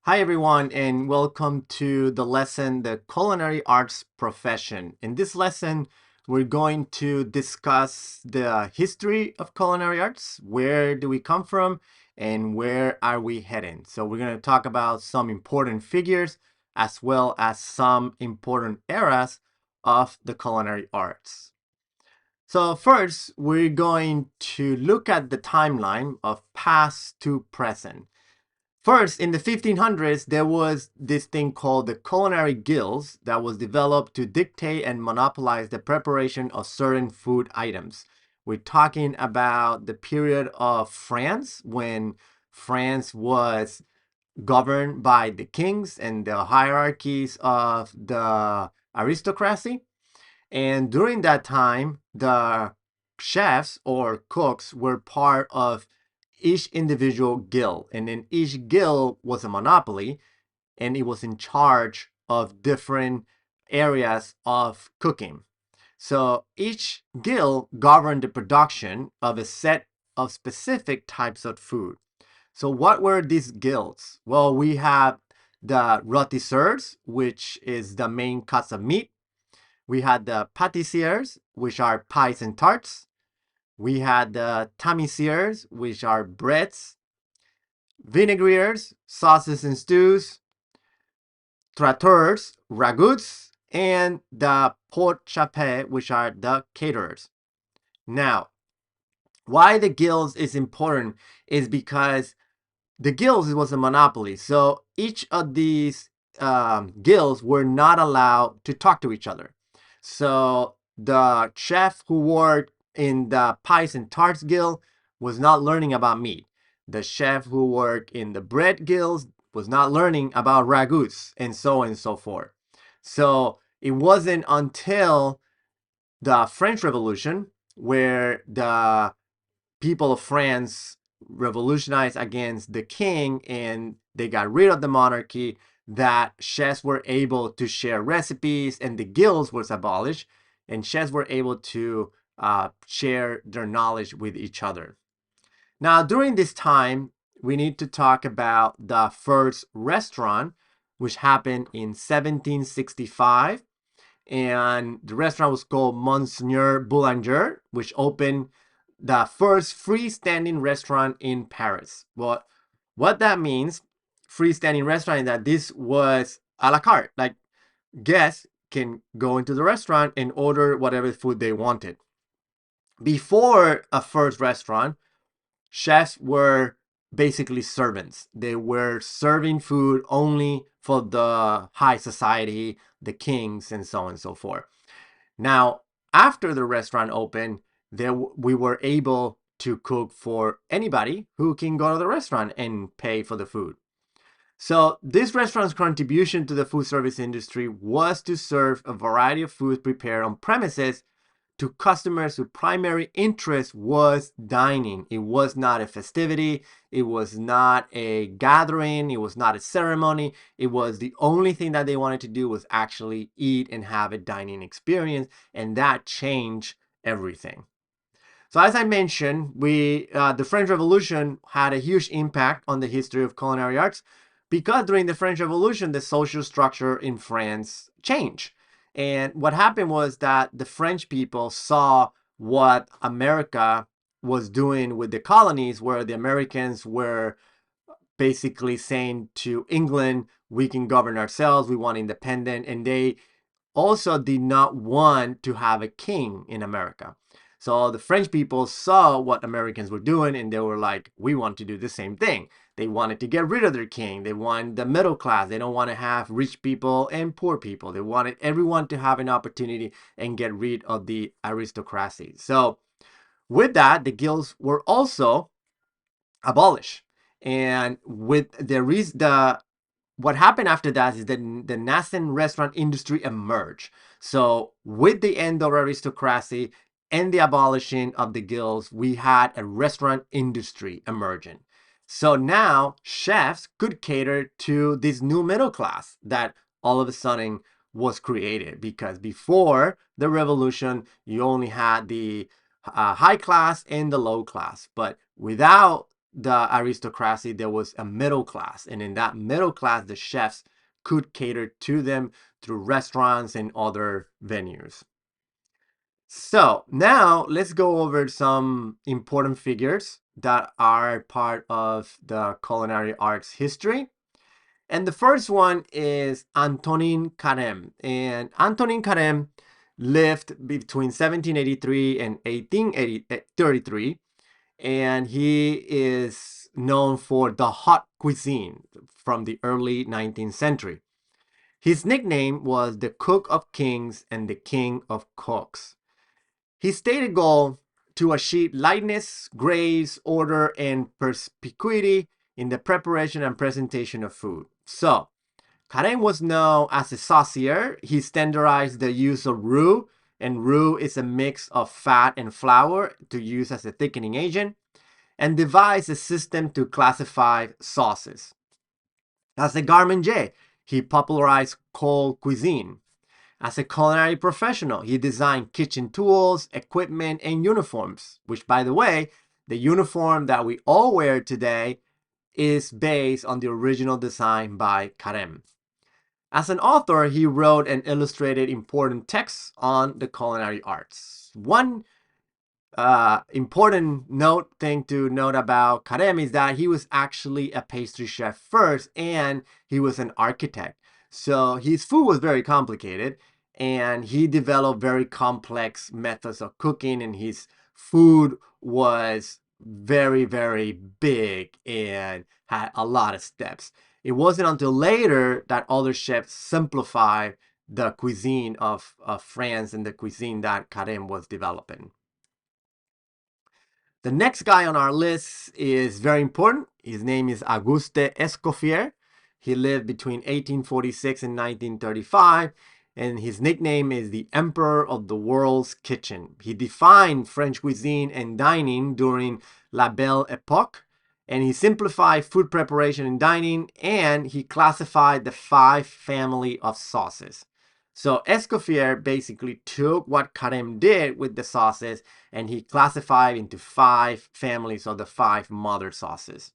Hi everyone and welcome to the lesson, The Culinary Arts Profession. In this lesson, we're going to discuss the history of culinary arts, where do we come from, and where are we heading. So we're going to talk about some important figures as well as some important eras of the culinary arts. So first, we're going to look at the timeline of past to present. First, in the 1500s, there was this thing called the culinary guilds that was developed to dictate and monopolize the preparation of certain food items. We're talking about the period of France when France was governed by the kings and the hierarchies of the aristocracy. And during that time, the chefs or cooks were part of each individual guild. And then each guild was a monopoly and it was in charge of different areas of cooking. So each guild governed the production of a set of specific types of food. So what were these guilds? Well, we have the rôtisseurs, which is the main cuts of meat. We had the pâtissiers, which are pies and tarts. We had the tamisiers, which are breads. Vinaigreers, sauces and stews. Traiteurs, ragouts. And the porte-chape, which are the caterers. Now, why the guilds is important is because the guilds was a monopoly. So each of these guilds were not allowed to talk to each other. So the chef who worked in the pies and tarts guild was not learning about meat. The chef who worked in the bread guilds was not learning about ragouts and so on and so forth. So it wasn't until the French Revolution where the people of France revolutionized against the king and they got rid of the monarchy, that chefs were able to share recipes and the guilds was abolished and chefs were able to share their knowledge with each other. Now, during this time, we need to talk about the first restaurant, which happened in 1765. And the restaurant was called Monsieur Boulanger, which opened the first freestanding restaurant in Paris. Well, what that means, freestanding restaurant, is that this was a la carte. Like guests can go into the restaurant and order whatever food they wanted. Before a first restaurant, chefs were basically servants. They were serving food only for the high society, the kings, and so on and so forth. Now, after the restaurant opened, we were able to cook for anybody who can go to the restaurant and pay for the food. So this restaurant's contribution to the food service industry was to serve a variety of foods prepared on premises to customers whose primary interest was dining. It was not a festivity. It was not a gathering. It was not a ceremony. It was the only thing that they wanted to do was actually eat and have a dining experience. And that changed everything. So as I mentioned, the French Revolution had a huge impact on the history of culinary arts because during the French Revolution, the social structure in France changed. And what happened was that the French people saw what America was doing with the colonies, where the Americans were basically saying to England, we can govern ourselves, we want independence, and they also did not want to have a king in America. So the French people saw what Americans were doing and they were like, we want to do the same thing. They wanted to get rid of their king. They want the middle class. They don't want to have rich people and poor people. They wanted everyone to have an opportunity and get rid of the aristocracy. So with that, the guilds were also abolished. And with the what happened after that is that the nascent restaurant industry emerged. So with the end of aristocracy and the abolishing of the guilds, we had a restaurant industry emerging. So now chefs could cater to this new middle class that all of a sudden was created, because before the revolution, you only had the high class and the low class. But without the aristocracy, there was a middle class. And in that middle class, the chefs could cater to them through restaurants and other venues. So now let's go over some important figures that are part of the culinary arts history. And the first one is Antonin Carême. And Antonin Carême lived between 1783 and 1833. And he is known for the hot cuisine from the early 19th century. His nickname was the Cook of Kings and the King of Cooks. His stated goal to achieve lightness, grace, order, and perspicuity in the preparation and presentation of food. So, Karen was known as a saucier. He standardized the use of roux, and roux is a mix of fat and flour to use as a thickening agent, and devised a system to classify sauces. As a garmentier, he popularized cold cuisine. As a culinary professional, he designed kitchen tools, equipment, and uniforms, which, by the way, the uniform that we all wear today is based on the original design by Carême. As an author, he wrote and illustrated important texts on the culinary arts. One important thing to note about Carême is that he was actually a pastry chef first, and he was an architect. So his food was very complicated, and he developed very complex methods of cooking, and his food was very, very big and had a lot of steps. It wasn't until later that other chefs simplified the cuisine of France and the cuisine that Carême was developing. The next guy on our list is very important. His name is Auguste Escoffier. He lived between 1846 and 1935, and his nickname is the Emperor of the World's Kitchen. He defined French cuisine and dining during La Belle Époque, and he simplified food preparation and dining, and he classified the 5 family of sauces. So Escoffier basically took what Carême did with the sauces, and he classified into 5 families of the 5 mother sauces.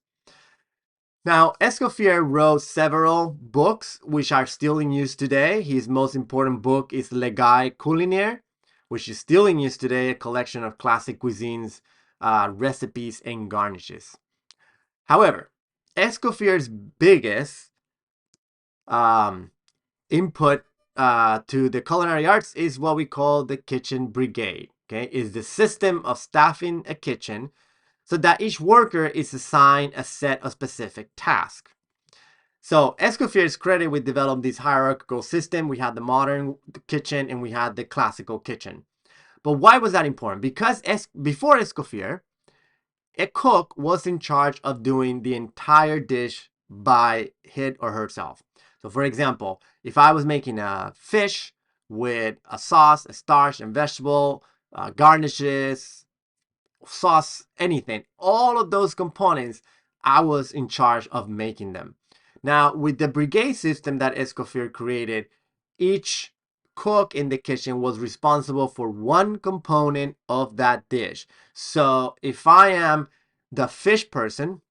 Now, Escoffier wrote several books which are still in use today. His most important book is Le Guide Culinaire, which is still in use today, a collection of classic cuisines, recipes, and garnishes. However, Escoffier's biggest input to the culinary arts is what we call the kitchen brigade. Okay, is the system of staffing a kitchen so that each worker is assigned a set of specific tasks. So Escoffier is credited with developing this hierarchical system. We had the modern kitchen and we had the classical kitchen. But why was that important? Because before Escoffier, a cook was in charge of doing the entire dish by him or herself. So for example, if I was making a fish with a sauce, a starch, and vegetable, garnishes, sauce, anything, all of those components, I was in charge of making them. Now, with the brigade system that Escoffier created, each cook in the kitchen was responsible for one component of that dish. So if I am the fish person,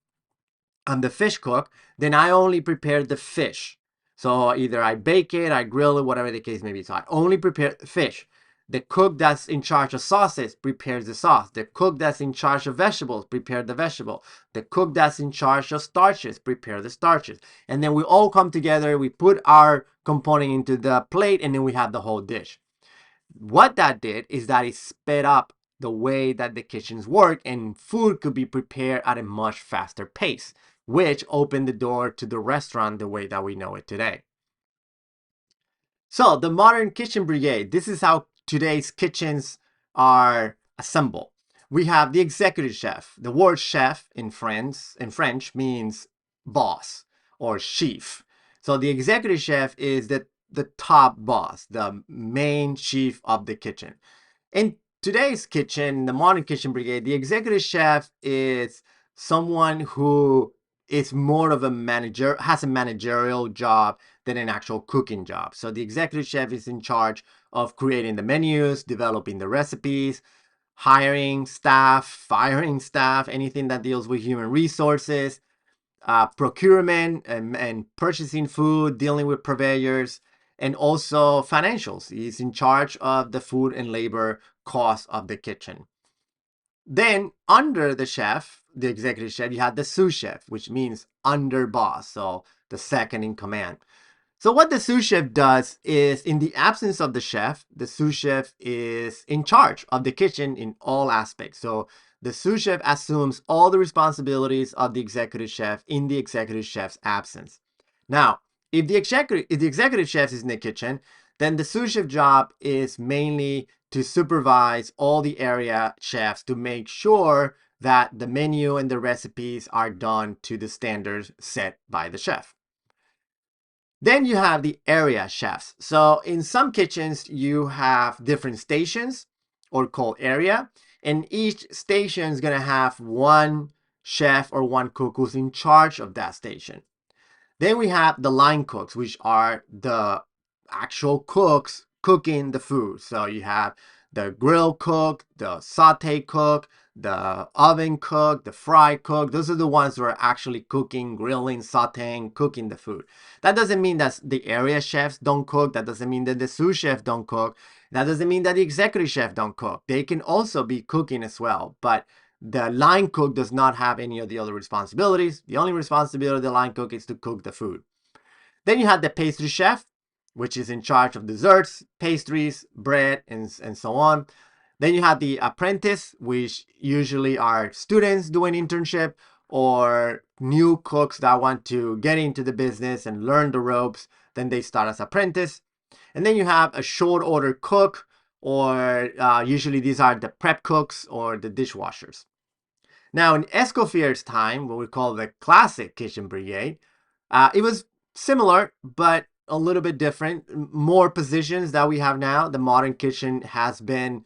I'm the fish cook, then I only prepare the fish. So either I bake it, I grill it, whatever the case may be. So I only prepare the fish. The cook that's in charge of sauces prepares the sauce. The cook that's in charge of vegetables prepares the vegetable. The cook that's in charge of starches prepares the starches. And then we all come together, we put our component into the plate, and then we have the whole dish. What that did is that it sped up the way that the kitchens work, and food could be prepared at a much faster pace, which opened the door to the restaurant the way that we know it today. So the modern kitchen brigade, this is how today's kitchens are assembled. We have the executive chef. The word chef in French means boss or chief. So the executive chef is the top boss, the main chief of the kitchen. In today's kitchen, the modern kitchen brigade, the executive chef is someone who is more of a manager, has a managerial job than an actual cooking job. So the executive chef is in charge of creating the menus, developing the recipes, hiring staff, firing staff, anything that deals with human resources, procurement and purchasing food, dealing with purveyors, and also financials. He's in charge of the food and labor costs of the kitchen. Then under the chef, the executive chef, you have the sous chef, which means under boss, so the second in command. So what the sous chef does is, in the absence of the chef, the sous chef is in charge of the kitchen in all aspects. So the sous chef assumes all the responsibilities of the executive chef in the executive chef's absence. Now, if the executive chef is in the kitchen, then the sous chef job is mainly to supervise all the area chefs to make sure that the menu and the recipes are done to the standards set by the chef. Then you have the area chefs. So in some kitchens, you have different stations or called area, and each station is going to have one chef or one cook who's in charge of that station. Then we have the line cooks, which are the actual cooks cooking the food. So you have the grill cook, the saute cook, the oven cook, the fry cook. Those are the ones who are actually cooking, grilling, sauteing, cooking the food. That doesn't mean that the area chefs don't cook. That doesn't mean that the sous chef don't cook. That doesn't mean that the executive chef don't cook. They can also be cooking as well. But the line cook does not have any of the other responsibilities. The only responsibility of the line cook is to cook the food. Then you have the pastry chef, which is in charge of desserts, pastries, bread, and so on. Then you have the apprentice, which usually are students doing internship or new cooks that want to get into the business and learn the ropes. Then they start as apprentice. And then you have a short order cook, or usually these are the prep cooks or the dishwashers. Now, in Escoffier's time, what we call the classic kitchen brigade, it was similar, but a little bit different. More positions that we have now. The modern kitchen has been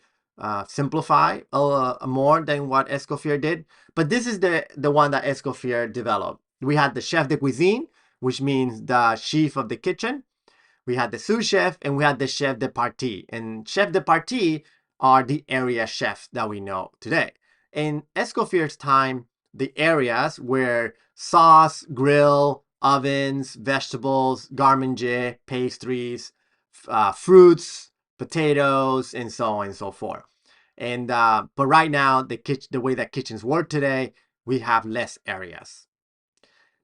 simplified more than what Escoffier did. But this is the one that Escoffier developed. We had the chef de cuisine, which means the chief of the kitchen. We had the sous chef, and we had the chef de partie. And chef de partie are the area chefs that we know today. In Escoffier's time, the areas were sauce, grill, ovens, vegetables, garde-manger, pastries, fruits, potatoes, and so on and so forth. And but right now, the way that kitchens work today, we have less areas.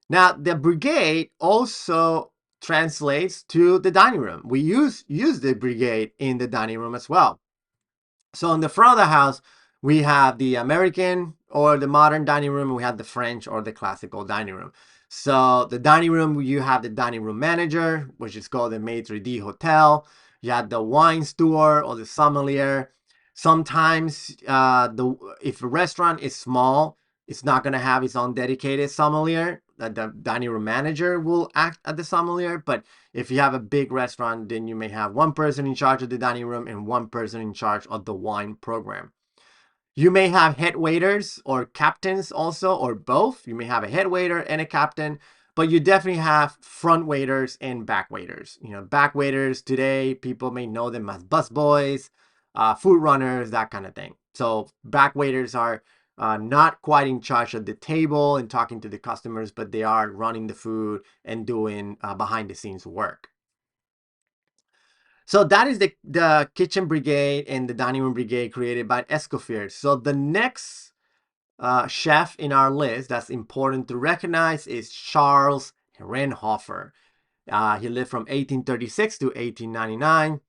Now, the brigade also translates to the dining room. We use the brigade in the dining room as well. So in the front of the house, we have the American or the modern dining room, and we have the French or the classical dining room. So the dining room, you have the dining room manager, which is called the maitre d'hotel. You have the wine steward or the sommelier. Sometimes if a restaurant is small, it's not going to have its own dedicated sommelier. The dining room manager will act as the sommelier. But if you have a big restaurant, then you may have one person in charge of the dining room and one person in charge of the wine program. You may have head waiters or captains also, or both. You may have a head waiter and a captain, but you definitely have front waiters and back waiters. Back waiters today, people may know them as busboys, food runners, that kind of thing. So back waiters are not quite in charge of the table and talking to the customers, but they are running the food and doing behind the scenes work. So that is the kitchen brigade and the dining room brigade created by Escoffier. So the next chef in our list that's important to recognize is Charles Reinhofer. He lived from 1836 to 1899.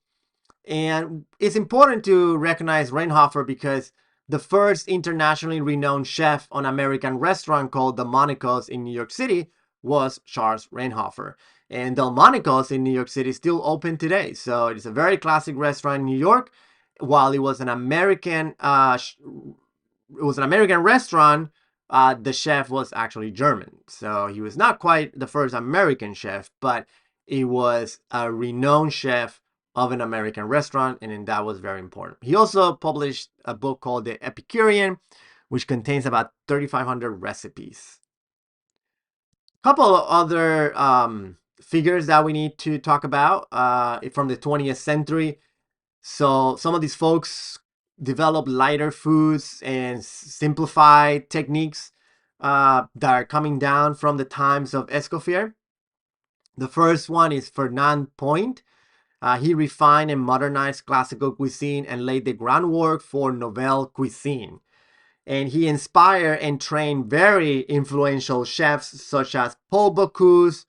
And it's important to recognize Reinhofer because the first internationally renowned chef on American restaurant called Delmonico's in New York City was Charles Reinhofer. And Delmonico's in New York City is still open today. So it's a very classic restaurant in New York. While it was an American restaurant, the chef was actually German. So he was not quite the first American chef, but he was a renowned chef of an American restaurant, and that was very important. He also published a book called The Epicurean, which contains about 3,500 recipes. A couple of other figures that we need to talk about from the 20th century. So some of these folks develop lighter foods and simplified techniques that are coming down from the times of Escoffier. The first one is Fernand Point. He refined and modernized classical cuisine and laid the groundwork for nouvelle cuisine. And he inspired and trained very influential chefs such as Paul Bocuse,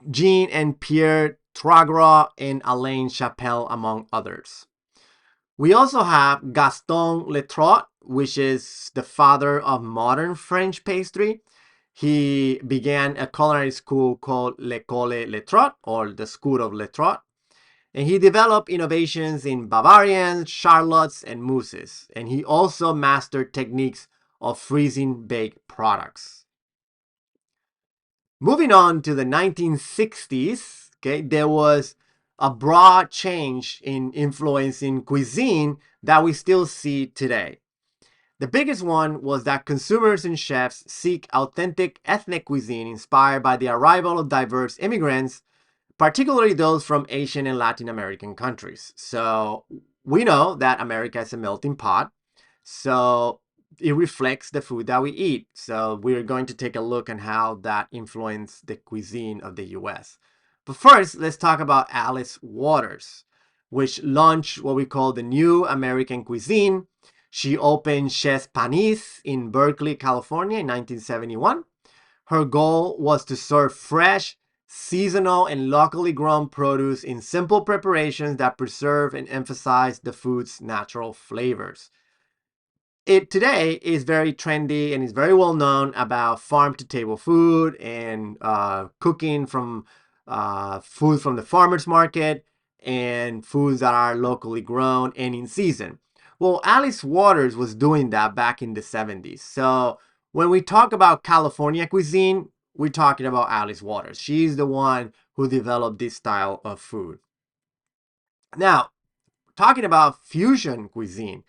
Jean and Pierre Troisgros, and Alain Chapelle, among others. We also have Gaston Letrot, which is the father of modern French pastry. He began a culinary school called L'École Letrot, or the School of Letrot. And he developed innovations in Bavarians, charlottes, and mousses. And he also mastered techniques of freezing baked products. Moving on to the 1960s, okay, there was a broad change in influence in cuisine that we still see today. The biggest one was that consumers and chefs seek authentic ethnic cuisine inspired by the arrival of diverse immigrants, particularly those from Asian and Latin American countries. So we know that America is a melting pot. So it reflects the food that we eat. So we're going to take a look at how that influenced the cuisine of the US. But first, let's talk about Alice Waters, which launched what we call the New American Cuisine. She opened Chez Panisse in Berkeley, California in 1971. Her goal was to serve fresh, seasonal, and locally grown produce in simple preparations that preserve and emphasize the food's natural flavors. It today is very trendy and is very well known about farm to table food and cooking from food from the farmers market and foods that are locally grown and in season. Well, Alice Waters was doing that back in the 70s. So when we talk about California cuisine, we're talking about Alice Waters. She's the one who developed this style of food. Now, talking about fusion cuisine.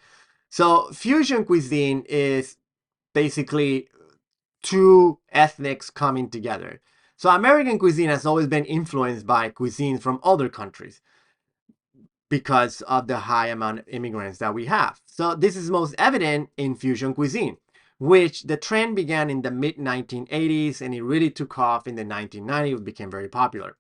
So fusion cuisine is basically two ethnics coming together. So American cuisine has always been influenced by cuisine from other countries because of the high amount of immigrants that we have. So this is most evident in fusion cuisine, which the trend began in the mid 1980s and it really took off in the 1990s. It became very popular.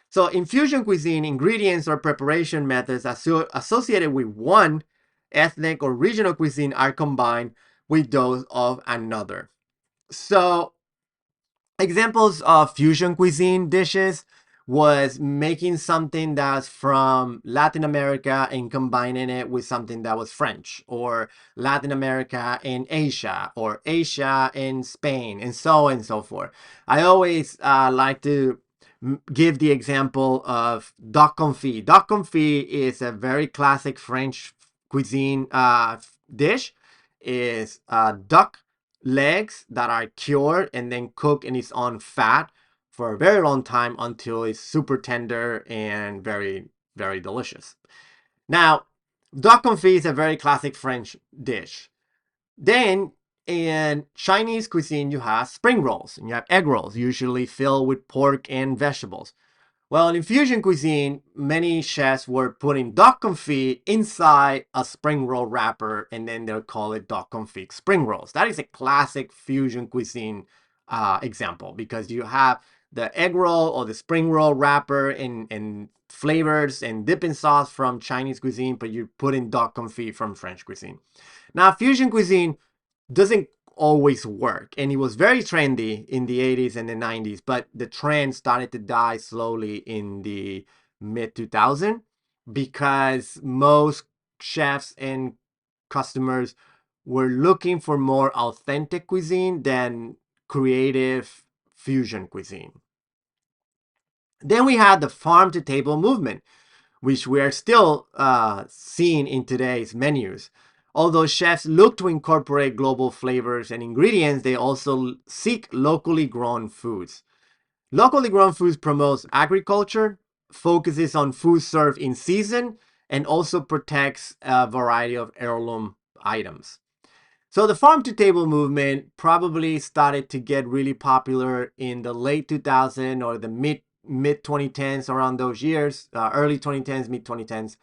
So in fusion cuisine, ingredients or preparation methods associated with one ethnic or regional cuisine are combined with those of another. So examples of fusion cuisine dishes was making something that's from Latin America and combining it with something that was French, or Latin America and Asia, or Asia and Spain, and so on and so forth. I always like to give the example of duck confit. Duck confit is a very classic French cuisine dish. Is duck legs that are cured and then cooked in its own fat for a very long time until it's super tender and very, very delicious. Now, duck confit is a very classic French dish. Then in Chinese cuisine, you have spring rolls and you have egg rolls, usually filled with pork and vegetables. Well, in fusion cuisine, many chefs were putting duck confit inside a spring roll wrapper, and then they'll call it duck confit spring rolls. That is a classic fusion cuisine example because you have the egg roll or the spring roll wrapper and flavors and dipping sauce from Chinese cuisine, but you put in duck confit from French cuisine. Now, fusion cuisine doesn't always work, and it was very trendy in the 80s and the 90s, but the trend started to die slowly in the mid 2000s because most chefs and customers were looking for more authentic cuisine than creative fusion cuisine. Then we had the farm to table movement, which we are still seeing in today's menus. Although chefs look to incorporate global flavors and ingredients, they also seek locally grown foods. Locally grown foods promotes agriculture, focuses on food served in season, and also protects a variety of heirloom items. So the farm to table movement probably started to get really popular in the late 2000s or the mid 2010s, around those years, early 2010s, mid 2010s.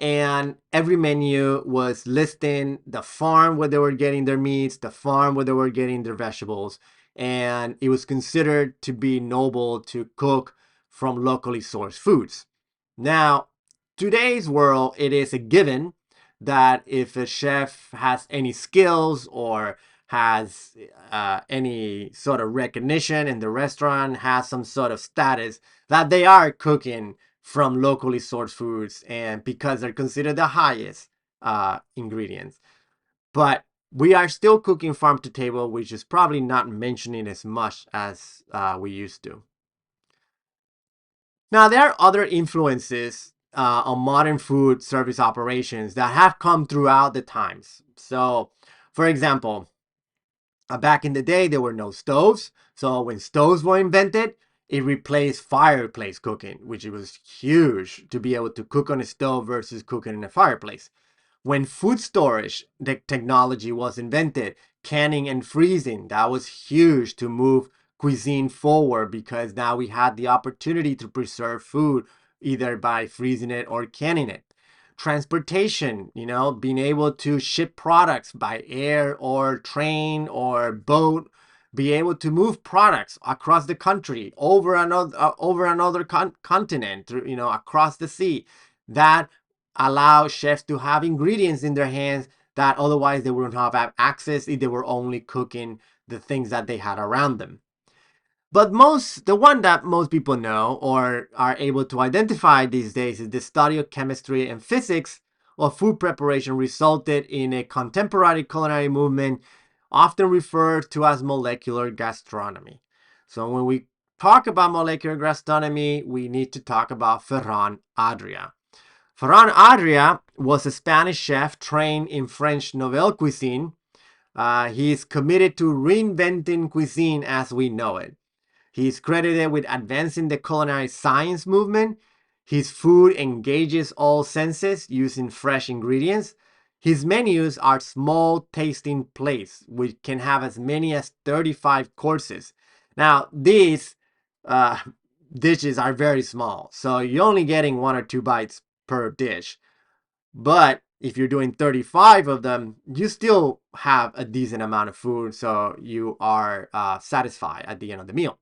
and every menu was listing the farm where they were getting their meats, the farm where they were getting their vegetables, and it was considered to be noble to cook from locally sourced foods. Now, today's world, it is a given that if a chef has any skills or has any sort of recognition in the restaurant, has some sort of status, that they are cooking from locally sourced foods, and because they're considered the highest ingredients. But we are still cooking farm to table, which is probably not mentioning as much as we used to. Now, there are other influences on modern food service operations that have come throughout the times. So, for example, back in the day, there were no stoves. So when stoves were invented, it replaced fireplace cooking, which it was huge to be able to cook on a stove versus cooking in a fireplace. When food storage technology was invented, canning and freezing, that was huge to move cuisine forward because now we had the opportunity to preserve food either by freezing it or canning it. Transportation, being able to ship products by air or train or boat, be able to move products across the country over another continent, across the sea. That allow chefs to have ingredients in their hands that otherwise they wouldn't have access if they were only cooking the things that they had around them. But the one that most people know or are able to identify these days is the study of chemistry and physics of food preparation resulted in a contemporary culinary movement often referred to as molecular gastronomy. So when we talk about molecular gastronomy, we need to talk about Ferran Adria. Ferran Adria was a Spanish chef trained in French Nouvelle Cuisine. He is committed to reinventing cuisine as we know it. He is credited with advancing the culinary science movement. His food engages all senses using fresh ingredients. His menus are small tasting plates, which can have as many as 35 courses. Now, these uh, dishes are very small, so you're only getting 1 or 2 bites per dish. But if you're doing 35 of them, you still have a decent amount of food, so you are satisfied at the end of the meal.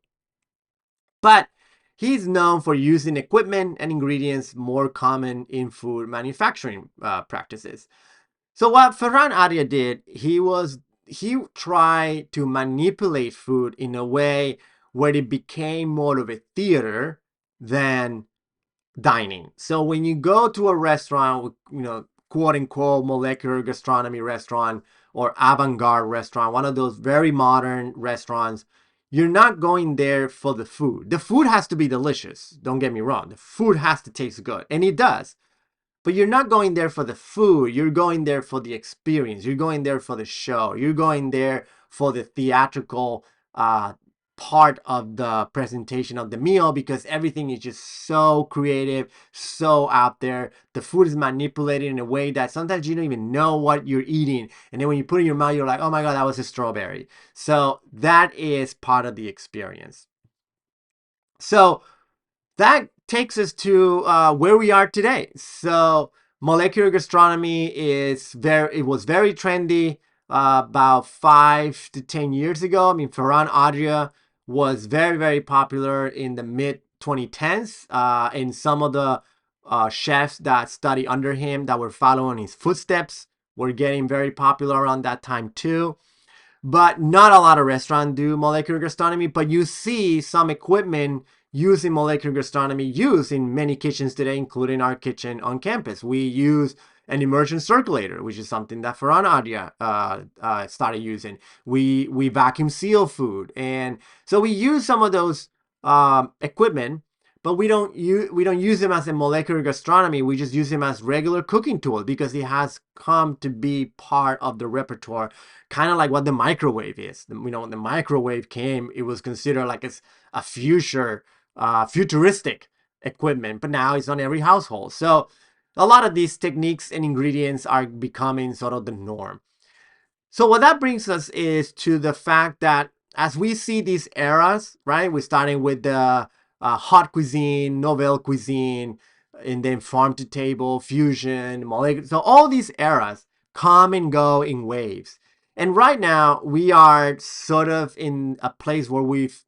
But he's known for using equipment and ingredients more common in food manufacturing practices. So what Ferran Adria did, he tried to manipulate food in a way where it became more of a theater than dining. So when you go to a restaurant, quote unquote molecular gastronomy restaurant or avant-garde restaurant, one of those very modern restaurants, you're not going there for the food. The food has to be delicious. Don't get me wrong. The food has to taste good, and it does. But you're not going there for the food. You're going there for the experience. You're going there for the show. You're going there for the theatrical part of the presentation of the meal because everything is just so creative, so out there. The food is manipulated in a way that sometimes you don't even know what you're eating. And then when you put it in your mouth, you're like, oh my God, that was a strawberry. So that is part of the experience. So that takes us to where we are today. So molecular gastronomy it was very trendy about 5 to 10 years ago. I mean, Ferran Adria was very, very popular in the mid 2010s. And some of the chefs that study under him that were following his footsteps were getting very popular around that time too. But not a lot of restaurants do molecular gastronomy, but you see some equipment using molecular gastronomy used in many kitchens today, including our kitchen on campus. We use an immersion circulator, which is something that Ferran Adria started using. We vacuum seal food, and so we use some of those equipment, but we don't use them as a molecular gastronomy. We just use them as regular cooking tools because it has come to be part of the repertoire, kind of like what the microwave is. When the microwave came, it was considered like a futuristic equipment, but now it's on every household. So a lot of these techniques and ingredients are becoming sort of the norm. So what that brings us is to the fact that as we see these eras, right? We're starting with the hot cuisine, nouvelle cuisine, and then farm to table, fusion, molecular. So all these eras come and go in waves. And right now we are sort of in a place where we've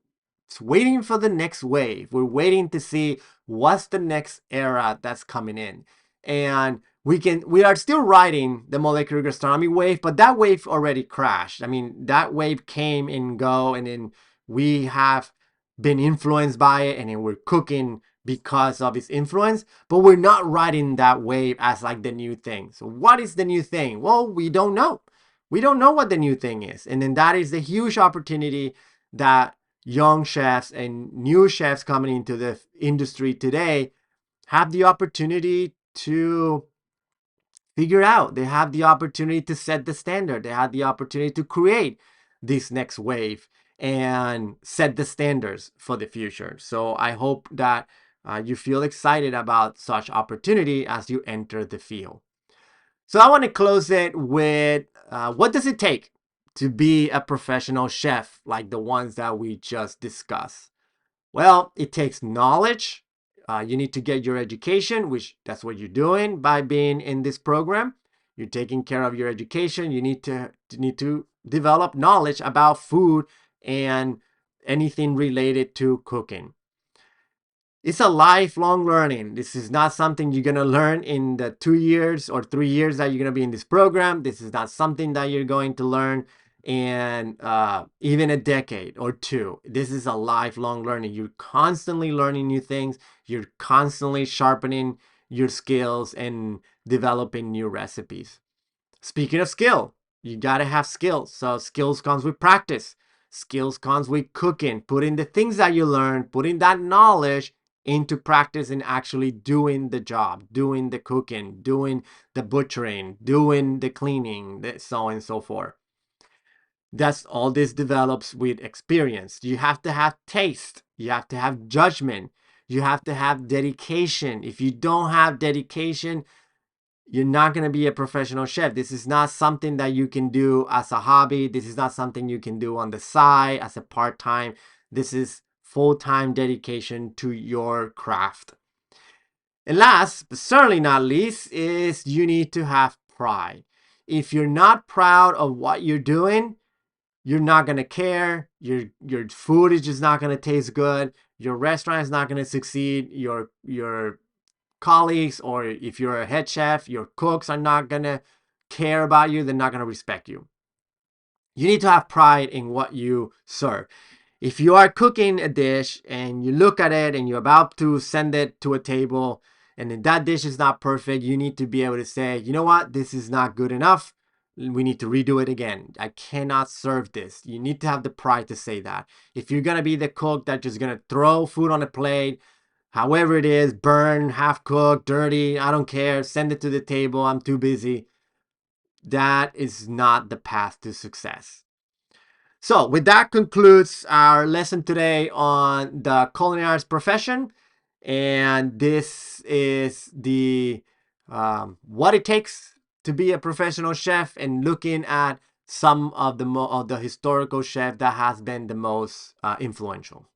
waiting for the next wave. We're waiting to see what's the next era that's coming in. And we are still riding the molecular gastronomy wave, but that wave already crashed. I mean, that wave came and go, and then we have been influenced by it, and then we're cooking because of its influence, but we're not riding that wave as like the new thing. So what is the new thing? Well, we don't know. We don't know what the new thing is. And then that is the huge opportunity that young chefs and new chefs coming into the industry today have the opportunity to figure out. They have the opportunity to set the standard. They have the opportunity to create this next wave and set the standards for the future. So I hope that you feel excited about such opportunity as you enter the field. So I want to close it with what does it take to be a professional chef like the ones that we just discussed? Well, it takes knowledge. You need to get your education, which that's what you're doing by being in this program. You're taking care of your education. You need to develop knowledge about food and anything related to cooking. It's a lifelong learning. This is not something you're going to learn in the 2 years or 3 years that you're going to be in this program. This is not something that you're going to learn in even a decade or two. This is a lifelong learning. You're constantly learning new things. You're constantly sharpening your skills and developing new recipes. Speaking of skill, you got to have skills. So skills comes with practice. Skills comes with cooking, putting the things that you learn, putting that knowledge into practice and actually doing the job, doing the cooking, doing the butchering, doing the cleaning, so on and so forth. That's all this develops with experience. You have to have taste. You have to have judgment. You have to have dedication. If you don't have dedication, you're not going to be a professional chef. This is not something that you can do as a hobby. This is not something you can do on the side as a part-time. This is full-time dedication to your craft. And last, but certainly not least, is you need to have pride. If you're not proud of what you're doing, you're not going to care. Your food is just not going to taste good. Your restaurant is not going to succeed. Your colleagues, or if you're a head chef, your cooks are not going to care about you. They're not going to respect you. You need to have pride in what you serve. If you are cooking a dish and you look at it and you're about to send it to a table and then that dish is not perfect, you need to be able to say, you know what, this is not good enough. We need to redo it again. I cannot serve this. You need to have the pride to say that. If you're going to be the cook that's just going to throw food on a plate, however it is, burn, half cooked, dirty, I don't care, send it to the table, I'm too busy. That is not the path to success. So with that concludes our lesson today on the culinary arts profession. And this is the what it takes to be a professional chef, and looking at some of the historical chef that has been the most influential.